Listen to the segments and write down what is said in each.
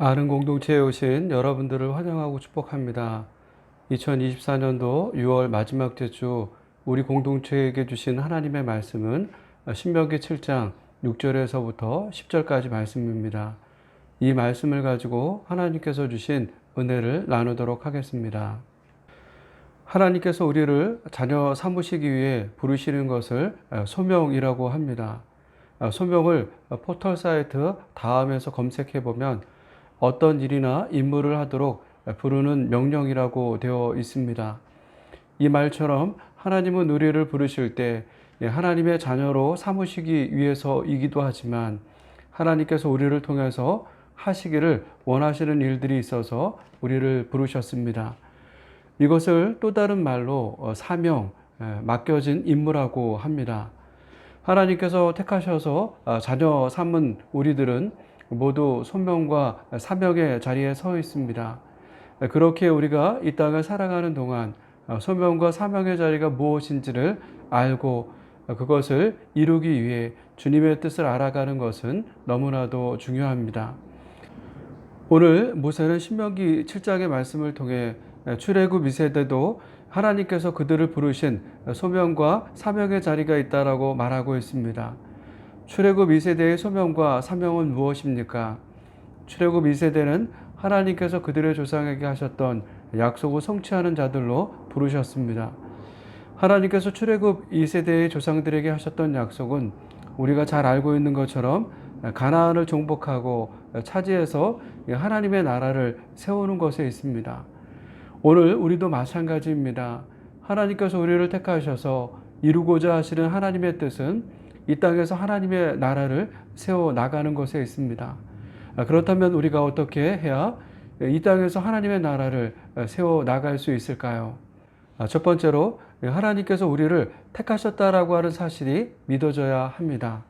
아는 공동체에 오신 여러분들을 환영하고 축복합니다. 2024년도 6월 마지막 주 우리 공동체에게 주신 하나님의 말씀은 신명기 7장 6절에서부터 10절까지 말씀입니다. 이 말씀을 가지고 하나님께서 주신 은혜를 나누도록 하겠습니다. 하나님께서 우리를 자녀 삼으시기 위해 부르시는 것을 소명이라고 합니다. 소명을 포털 사이트 다음에서 검색해 보면 어떤 일이나 임무를 하도록 부르는 명령이라고 되어 있습니다. 이 말처럼 하나님은 우리를 부르실 때 하나님의 자녀로 삼으시기 위해서이기도 하지만 하나님께서 우리를 통해서 하시기를 원하시는 일들이 있어서 우리를 부르셨습니다. 이것을 또 다른 말로 사명, 맡겨진 임무라고 합니다. 하나님께서 택하셔서 자녀 삼은 우리들은 모두 소명과 사명의 자리에 서 있습니다. 그렇게 우리가 이 땅을 살아가는 동안 소명과 사명의 자리가 무엇인지를 알고 그것을 이루기 위해 주님의 뜻을 알아가는 것은 너무나도 중요합니다. 오늘 모세는 신명기 7장의 말씀을 통해 출애굽 2세대도 하나님께서 그들을 부르신 소명과 사명의 자리가 있다라고 말하고 있습니다. 출애굽 2세대의 소명과 사명은 무엇입니까? 출애굽 2세대는 하나님께서 그들의 조상에게 하셨던 약속을 성취하는 자들로 부르셨습니다. 하나님께서 출애굽 2세대의 조상들에게 하셨던 약속은 우리가 잘 알고 있는 것처럼 가나안을 정복하고 차지해서 하나님의 나라를 세우는 것에 있습니다. 오늘 우리도 마찬가지입니다. 하나님께서 우리를 택하셔서 이루고자 하시는 하나님의 뜻은 이 땅에서 하나님의 나라를 세워 나가는 것에 있습니다. 그렇다면 우리가 어떻게 해야 이 땅에서 하나님의 나라를 세워 나갈 수 있을까요? 첫 번째로 하나님께서 우리를 택하셨다라고 하는 사실이 믿어져야 합니다.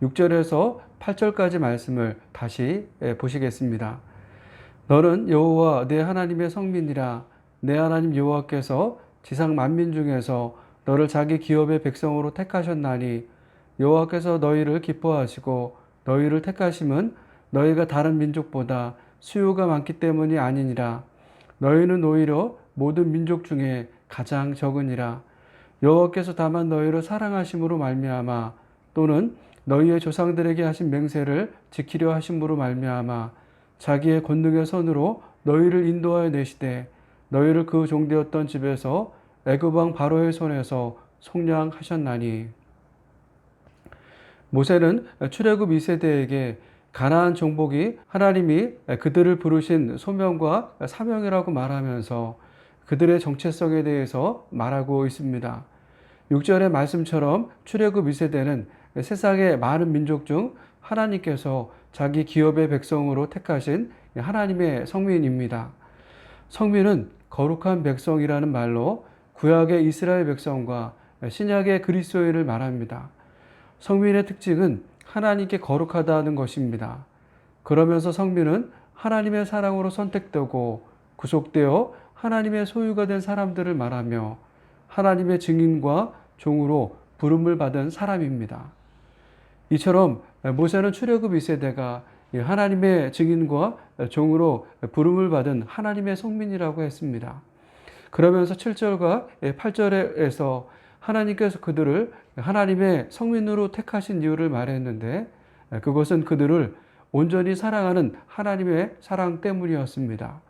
6절에서 8절까지 말씀을 다시 보시겠습니다. 너는 여호와 내 하나님의 성민이라. 내 하나님 여호와께서 지상 만민 중에서 너를 자기 기업의 백성으로 택하셨나니 여호와께서 너희를 기뻐하시고 너희를 택하심은 너희가 다른 민족보다 수요가 많기 때문이 아니니라. 너희는 오히려 모든 민족 중에 가장 적으니라. 여호와께서 다만 너희를 사랑하심으로 말미암아 또는 너희의 조상들에게 하신 맹세를 지키려 하심으로 말미암아 자기의 권능의 손으로 너희를 인도하여 내시되 너희를 그 종되었던 집에서 애굽 왕 바로의 손에서 속량하셨나니. 모세는 출애굽 2세대에게 가나안 정복이 하나님이 그들을 부르신 소명과 사명이라고 말하면서 그들의 정체성에 대해서 말하고 있습니다. 6절의 말씀처럼 출애굽 2세대는 세상의 많은 민족 중 하나님께서 자기 기업의 백성으로 택하신 하나님의 성민입니다. 성민은 거룩한 백성이라는 말로 구약의 이스라엘 백성과 신약의 그리스도인을 말합니다. 성민의 특징은 하나님께 거룩하다는 것입니다. 그러면서 성민은 하나님의 사랑으로 선택되고 구속되어 하나님의 소유가 된 사람들을 말하며 하나님의 증인과 종으로 부름을 받은 사람입니다. 이처럼 모세는 출애굽 2세대가 하나님의 증인과 종으로 부름을 받은 하나님의 성민이라고 했습니다. 그러면서 7절과 8절에서 하나님께서 그들을 하나님의 성민으로 택하신 이유를 말했는데 그것은 그들을 온전히 사랑하는 하나님의 사랑 때문이었습니다.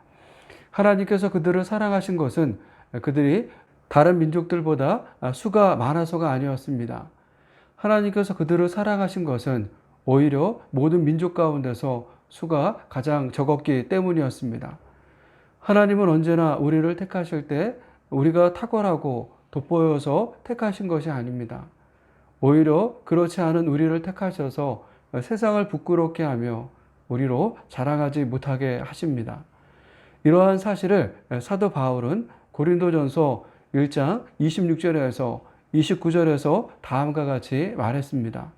하나님께서 그들을 사랑하신 것은 그들이 다른 민족들보다 수가 많아서가 아니었습니다. 하나님께서 그들을 사랑하신 것은 오히려 모든 민족 가운데서 수가 가장 적었기 때문이었습니다. 하나님은 언제나 우리를 택하실 때 우리가 탁월하고 돋보여서 택하신 것이 아닙니다. 오히려 그렇지 않은 우리를 택하셔서 세상을 부끄럽게 하며 우리로 자랑하지 못하게 하십니다. 이러한 사실을 사도 바울은 고린도전서 1장 26절에서 29절에서 다음과 같이 말했습니다.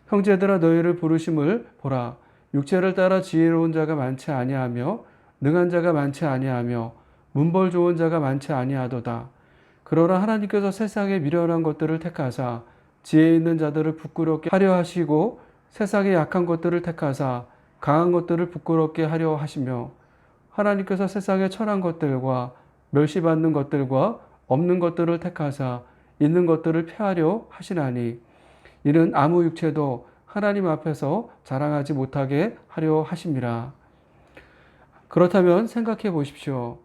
형제들아 너희를 부르심을 보라. 육체를 따라 지혜로운 자가 많지 아니하며 능한 자가 많지 아니하며 문벌 좋은 자가 많지 아니하도다. 그러나 하나님께서 세상에 미련한 것들을 택하사 지혜 있는 자들을 부끄럽게 하려 하시고 세상의 약한 것들을 택하사 강한 것들을 부끄럽게 하려 하시며 하나님께서 세상의 천한 것들과 멸시받는 것들과 없는 것들을 택하사 있는 것들을 폐하려 하시나니 이는 아무 육체도 하나님 앞에서 자랑하지 못하게 하려 하심이라. 그렇다면 생각해 보십시오.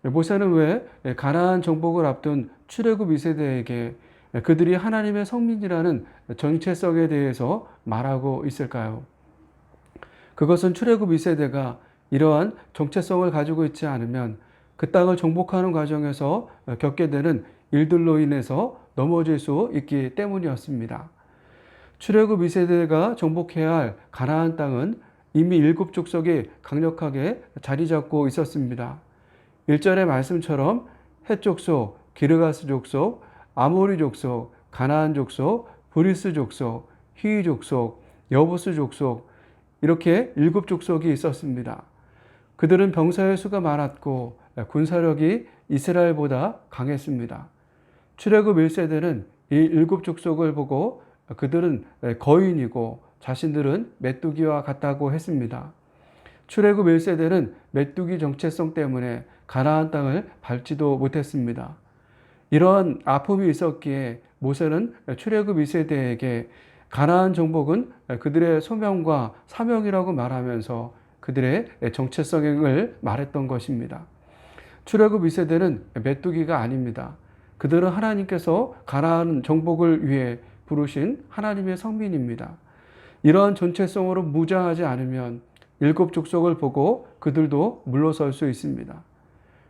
모세는 왜 가나안 정복을 앞둔 출애굽 2세대에게 그들이 하나님의 성민이라는 정체성에 대해서 말하고 있을까요? 그것은 출애굽 2세대가 이러한 정체성을 가지고 있지 않으면 그 땅을 정복하는 과정에서 겪게 되는 일들로 인해서 넘어질 수 있기 때문이었습니다. 출애굽 2세대가 정복해야 할 가나안 땅은 이미 일곱 족속이 강력하게 자리 잡고 있었습니다. 1절의 말씀처럼 헷 족속, 기르가스 족속, 아모리 족속, 가나안 족속, 브리스 족속, 히위 족속, 여부스 족속 이렇게 일곱 족속이 있었습니다. 그들은 병사의 수가 많았고 군사력이 이스라엘보다 강했습니다. 출애굽 1세대는 이 일곱 족속을 보고 그들은 거인이고 자신들은 메뚜기와 같다고 했습니다. 출애굽 1세대는 메뚜기 정체성 때문에 가나안 땅을 밟지도 못했습니다. 이러한 아픔이 있었기에 모세는 출애굽 2세대에게 가나안 정복은 그들의 소명과 사명이라고 말하면서 그들의 정체성을 말했던 것입니다. 출애굽 2세대는 메뚜기가 아닙니다. 그들은 하나님께서 가나안 정복을 위해 부르신 하나님의 성민입니다. 이러한 정체성으로 무장하지 않으면 일곱 족속을 보고 그들도 물러설 수 있습니다.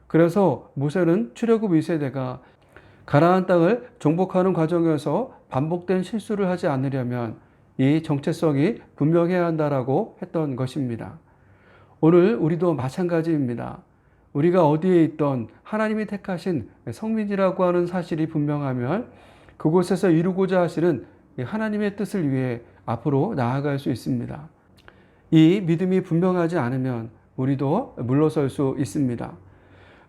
그래서 모세는 출애굽 2세대가 가나안 땅을 정복하는 과정에서 반복된 실수를 하지 않으려면 이 정체성이 분명해야 한다라고 했던 것입니다. 오늘 우리도 마찬가지입니다. 우리가 어디에 있던 하나님이 택하신 성민이라고 하는 사실이 분명하면 그곳에서 이루고자 하시는 하나님의 뜻을 위해 앞으로 나아갈 수 있습니다. 이 믿음이 분명하지 않으면 우리도 물러설 수 있습니다.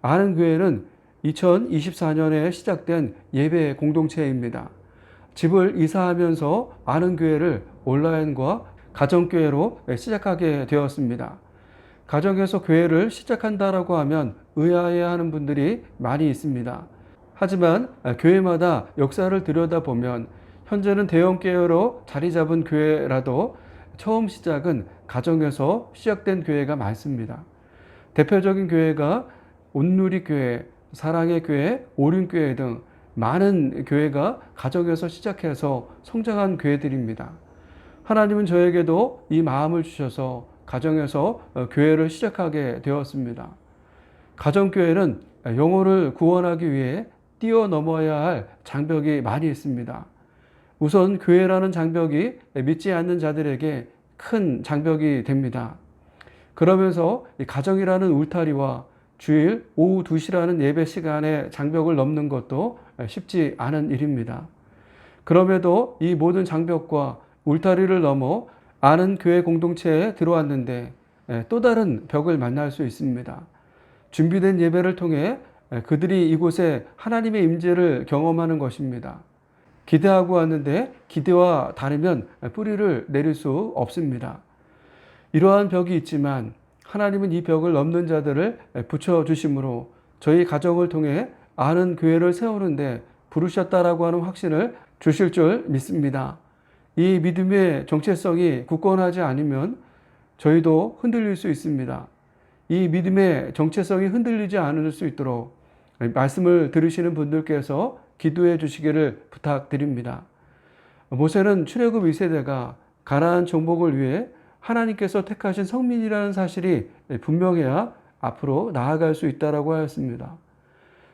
아는 교회는 2024년에 시작된 예배 공동체입니다. 집을 이사하면서 아는 교회를 온라인과 가정교회로 시작하게 되었습니다. 가정에서 교회를 시작한다라고 하면 의아해하는 분들이 많이 있습니다. 하지만 교회마다 역사를 들여다보면 현재는 대형 교회로 자리 잡은 교회라도 처음 시작은 가정에서 시작된 교회가 많습니다. 대표적인 교회가 온누리교회, 사랑의 교회, 오륜교회 등 많은 교회가 가정에서 시작해서 성장한 교회들입니다. 하나님은 저에게도 이 마음을 주셔서 가정에서 교회를 시작하게 되었습니다. 가정교회는 영혼을 구원하기 위해 뛰어넘어야 할 장벽이 많이 있습니다. 우선 교회라는 장벽이 믿지 않는 자들에게 큰 장벽이 됩니다. 그러면서 가정이라는 울타리와 주일 오후 2시라는 예배 시간의 장벽을 넘는 것도 쉽지 않은 일입니다. 그럼에도 이 모든 장벽과 울타리를 넘어 아는 교회 공동체에 들어왔는데 또 다른 벽을 만날 수 있습니다. 준비된 예배를 통해 그들이 이곳에 하나님의 임재를 경험하는 것입니다. 기대하고 왔는데 기대와 다르면 뿌리를 내릴 수 없습니다. 이러한 벽이 있지만 하나님은 이 벽을 넘는 자들을 붙여주심으로 저희 가정을 통해 아는 교회를 세우는데 부르셨다라고 하는 확신을 주실 줄 믿습니다. 이 믿음의 정체성이 굳건하지 않으면 저희도 흔들릴 수 있습니다. 이 믿음의 정체성이 흔들리지 않을 수 있도록 말씀을 들으시는 분들께서 기도해 주시기를 부탁드립니다. 모세는 출애굽 2세대가 가나안 정복을 위해 하나님께서 택하신 성민이라는 사실이 분명해야 앞으로 나아갈 수 있다라고 하였습니다.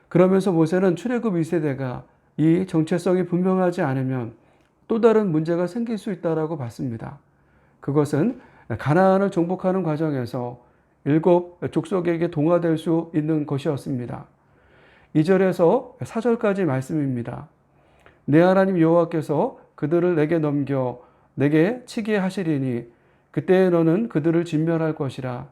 그러면서 모세는 출애굽 2세대가 이 정체성이 분명하지 않으면 또 다른 문제가 생길 수 있다라고 봤습니다. 그것은 가나안을 정복하는 과정에서 일곱 족속에게 동화될 수 있는 것이었습니다. 2절에서 4절까지 말씀입니다. 내 하나님 여호와께서 그들을 내게 넘겨 내게 치게 하시리니 그때에 너는 그들을 진멸할 것이라.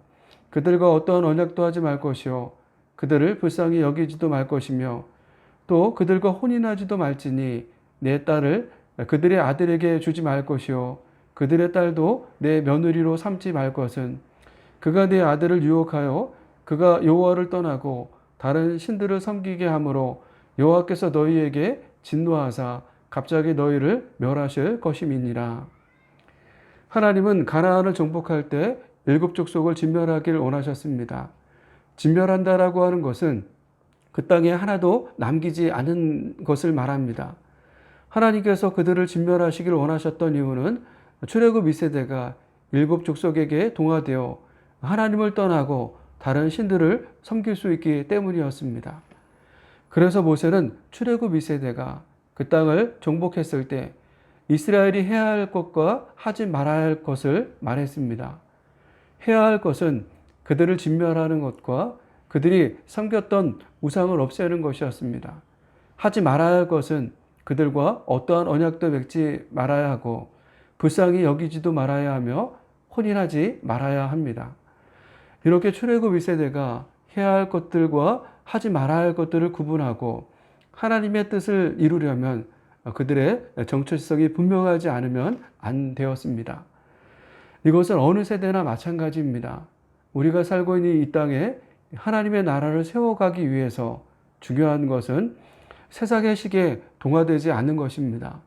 그들과 어떠한 언약도 하지 말 것이요 그들을 불쌍히 여기지도 말 것이며 또 그들과 혼인하지도 말지니 내 딸을 그들의 아들에게 주지 말 것이요 그들의 딸도 내 며느리로 삼지 말 것은 그가 내 아들을 유혹하여 그가 여호와를 떠나고 다른 신들을 섬기게 하므로 여호와께서 너희에게 진노하사 갑자기 너희를 멸하실 것임이니라. 하나님은 가나안을 정복할 때 일곱 족속을 진멸하길 원하셨습니다. 진멸한다라고 하는 것은 그 땅에 하나도 남기지 않은 것을 말합니다. 하나님께서 그들을 진멸하시길 원하셨던 이유는 출애굽 2세대가 일곱 족속에게 동화되어 하나님을 떠나고 다른 신들을 섬길 수 있기 때문이었습니다. 그래서 모세는 출애굽 2세대가 그 땅을 정복했을 때 이스라엘이 해야 할 것과 하지 말아야 할 것을 말했습니다. 해야 할 것은 그들을 진멸하는 것과 그들이 섬겼던 우상을 없애는 것이었습니다. 하지 말아야 할 것은 그들과 어떠한 언약도 맺지 말아야 하고 불쌍히 여기지도 말아야 하며 혼인하지 말아야 합니다. 이렇게 출애굽 1세대가 해야 할 것들과 하지 말아야 할 것들을 구분하고 하나님의 뜻을 이루려면 그들의 정체성이 분명하지 않으면 안 되었습니다. 이것은 어느 세대나 마찬가지입니다. 우리가 살고 있는 이 땅에 하나님의 나라를 세워가기 위해서 중요한 것은 세상의 시기에 동화되지 않는 것입니다.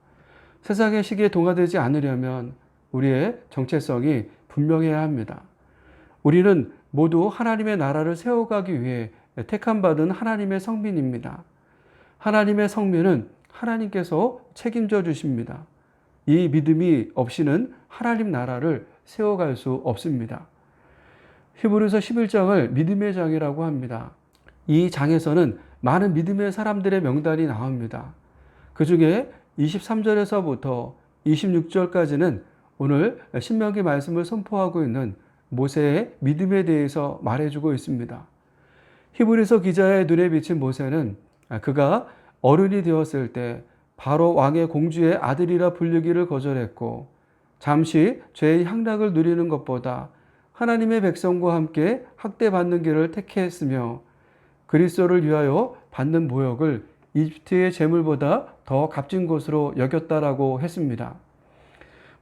세상의 시기에 동화되지 않으려면 우리의 정체성이 분명해야 합니다. 우리는 모두 하나님의 나라를 세워가기 위해 택함받은 하나님의 성민입니다. 하나님의 성민은 하나님께서 책임져 주십니다. 이 믿음이 없이는 하나님 나라를 세워갈 수 없습니다. 히브리서 11장을 믿음의 장이라고 합니다. 이 장에서는 많은 믿음의 사람들의 명단이 나옵니다. 그 중에 23절에서부터 26절까지는 오늘 신명기 말씀을 선포하고 있는 모세의 믿음에 대해서 말해주고 있습니다. 히브리서 기자의 눈에 비친 모세는 그가 어른이 되었을 때 바로 왕의 공주의 아들이라 불리기를 거절했고 잠시 죄의 향락을 누리는 것보다 하나님의 백성과 함께 학대받는 길을 택했으며 그리스도를 위하여 받는 모욕을 이집트의 재물보다 더 값진 것으로 여겼다라고 했습니다.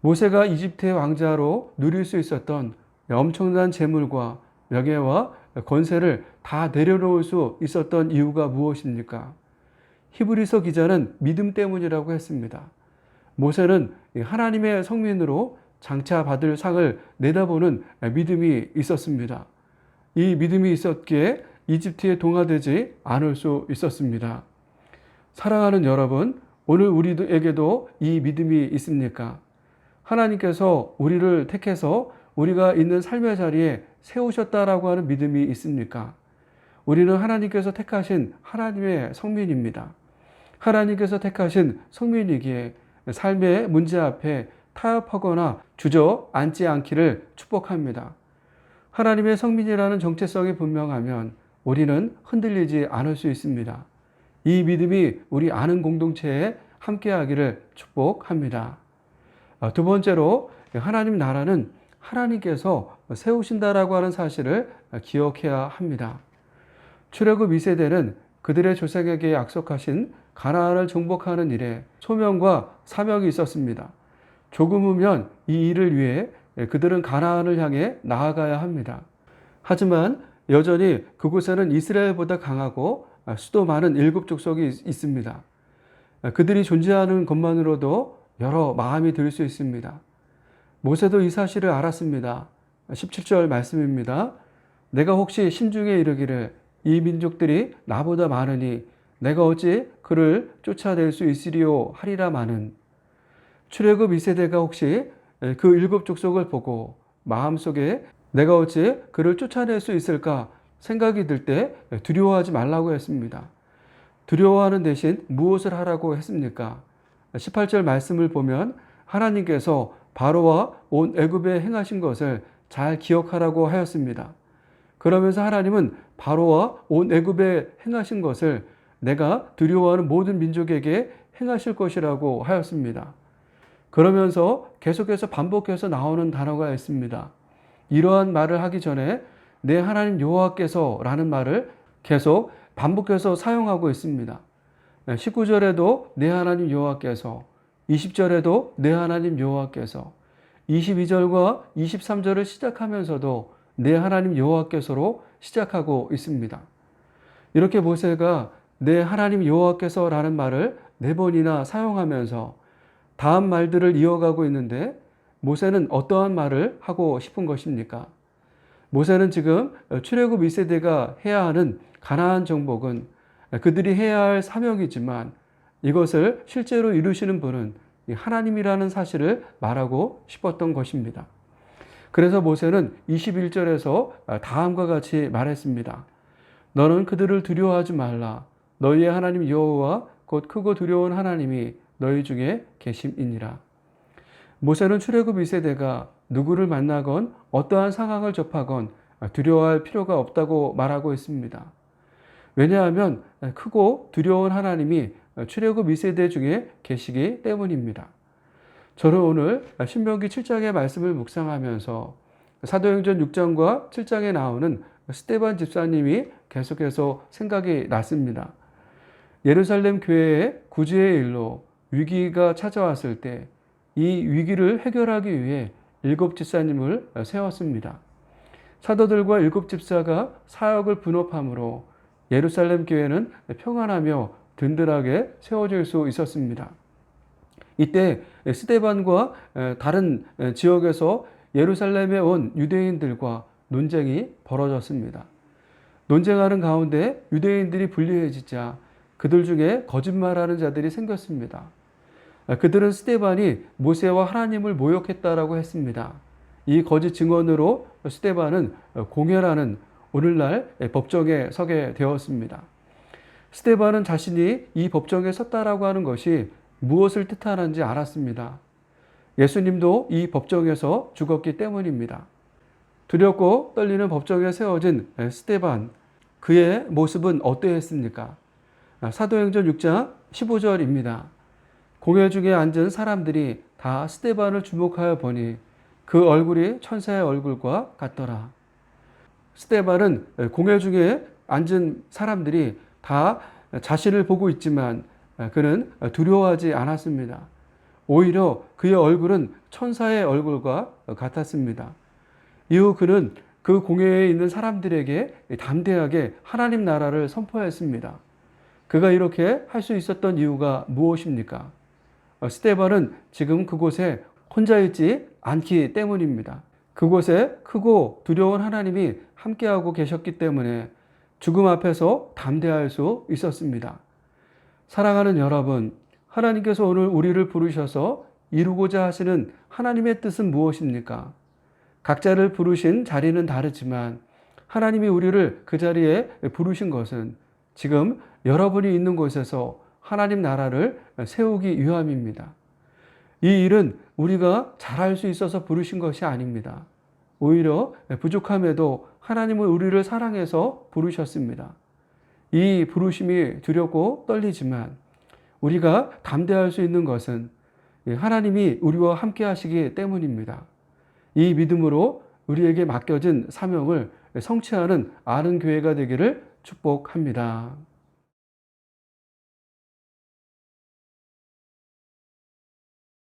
모세가 이집트의 왕자로 누릴 수 있었던 엄청난 재물과 명예와 권세를 다 내려놓을 수 있었던 이유가 무엇입니까? 히브리서 기자는 믿음 때문이라고 했습니다. 모세는 하나님의 성민으로 장차 받을 상을 내다보는 믿음이 있었습니다. 이 믿음이 있었기에 이집트에 동화되지 않을 수 있었습니다. 사랑하는 여러분, 오늘 우리에게도 이 믿음이 있습니까? 하나님께서 우리를 택해서 우리가 있는 삶의 자리에 세우셨다라고 하는 믿음이 있습니까? 우리는 하나님께서 택하신 하나님의 성민입니다. 하나님께서 택하신 성민이기에 삶의 문제 앞에 타협하거나 주저앉지 않기를 축복합니다. 하나님의 성민이라는 정체성이 분명하면 우리는 흔들리지 않을 수 있습니다. 이 믿음이 우리 아는 공동체에 함께하기를 축복합니다. 두 번째로 하나님 나라는 하나님께서 세우신다라고 하는 사실을 기억해야 합니다. 출애굽 2세대는 그들의 조상에게 약속하신 가나안을 정복하는 일에 소명과 사명이 있었습니다. 조금 후면 이 일을 위해 그들은 가나안을 향해 나아가야 합니다. 하지만 여전히 그곳에는 이스라엘보다 강하고 수도 많은 일곱 족속이 있습니다. 그들이 존재하는 것만으로도 여러 마음이 들 수 있습니다. 모세도 이 사실을 알았습니다. 17절 말씀입니다. 내가 혹시 심중에 이르기를 이 민족들이 나보다 많으니 내가 어찌 그를 쫓아낼 수 있으리요 하리라마는 출애굽 2세대가 혹시 그 일곱 족속을 보고 마음속에 내가 어찌 그를 쫓아낼 수 있을까 생각이 들 때 두려워하지 말라고 했습니다. 두려워하는 대신 무엇을 하라고 했습니까? 18절 말씀을 보면 하나님께서 바로와 온 애굽에 행하신 것을 잘 기억하라고 하였습니다. 그러면서 하나님은 바로와 온 애굽에 행하신 것을 내가 두려워하는 모든 민족에게 행하실 것이라고 하였습니다. 그러면서 계속해서 반복해서 나오는 단어가 있습니다. 이러한 말을 하기 전에 내 하나님 여호와께서 라는 말을 계속 반복해서 사용하고 있습니다. 19절에도 내 하나님 여호와께서, 20절에도 내 하나님 여호와께서, 22절과 23절을 시작하면서도 내 하나님 여호와께서로 시작하고 있습니다. 이렇게 모세가 내 하나님 여호와께서라는 말을 4번이나 사용하면서 다음 말들을 이어가고 있는데 모세는 어떠한 말을 하고 싶은 것입니까? 모세는 지금 출애굽 1세대가 해야 하는 가나안 정복은 그들이 해야 할 사명이지만 이것을 실제로 이루시는 분은 하나님이라는 사실을 말하고 싶었던 것입니다. 그래서 모세는 21절에서 다음과 같이 말했습니다. 너는 그들을 두려워하지 말라. 너희의 하나님 여호와 곧 크고 두려운 하나님이 너희 중에 계심이니라. 모세는 출애굽 2세대가 누구를 만나건 어떠한 상황을 접하건 두려워할 필요가 없다고 말하고 있습니다. 왜냐하면 크고 두려운 하나님이 출애굽 2세대 중에 계시기 때문입니다. 저는 오늘 신명기 7장의 말씀을 묵상하면서 사도행전 6장과 7장에 나오는 스데반 집사님이 계속해서 생각이 났습니다. 예루살렘 교회의 구제의 일로 위기가 찾아왔을 때 이 위기를 해결하기 위해 7 집사님을 세웠습니다. 사도들과 7 집사가 사역을 분업함으로 예루살렘 교회는 평안하며 든든하게 세워질 수 있었습니다. 이때 스데반과 다른 지역에서 예루살렘에 온 유대인들과 논쟁이 벌어졌습니다. 논쟁하는 가운데 유대인들이 불리해지자 그들 중에 거짓말하는 자들이 생겼습니다. 그들은 스데반이 모세와 하나님을 모욕했다라고 했습니다. 이 거짓 증언으로 스데반은 공회라는 오늘날 법정에 서게 되었습니다. 스데반은 자신이 이 법정에 섰다라고 하는 것이 무엇을 뜻하는지 알았습니다. 예수님도 이 법정에서 죽었기 때문입니다. 두렵고 떨리는 법정에 세워진 스데반, 그의 모습은 어떠했습니까? 사도행전 6장 15절입니다. 공회 중에 앉은 사람들이 다 스데반을 주목하여 보니 그 얼굴이 천사의 얼굴과 같더라. 스데반은 공회 중에 앉은 사람들이 다 자신을 보고 있지만 그는 두려워하지 않았습니다. 오히려 그의 얼굴은 천사의 얼굴과 같았습니다. 이후 그는 그 공회에 있는 사람들에게 담대하게 하나님 나라를 선포했습니다. 그가 이렇게 할 수 있었던 이유가 무엇입니까? 스데반은 지금 그곳에 혼자 있지 않기 때문입니다. 그곳에 크고 두려운 하나님이 함께하고 계셨기 때문에 죽음 앞에서 담대할 수 있었습니다. 사랑하는 여러분, 하나님께서 오늘 우리를 부르셔서 이루고자 하시는 하나님의 뜻은 무엇입니까? 각자를 부르신 자리는 다르지만 하나님이 우리를 그 자리에 부르신 것은 지금 여러분이 있는 곳에서 하나님 나라를 세우기 위함입니다. 이 일은 우리가 잘할 수 있어서 부르신 것이 아닙니다. 오히려 부족함에도 하나님은 우리를 사랑해서 부르셨습니다. 이 부르심이 두렵고 떨리지만 우리가 담대할 수 있는 것은 하나님이 우리와 함께 하시기 때문입니다. 이 믿음으로 우리에게 맡겨진 사명을 성취하는 아는 교회가 되기를 축복합니다.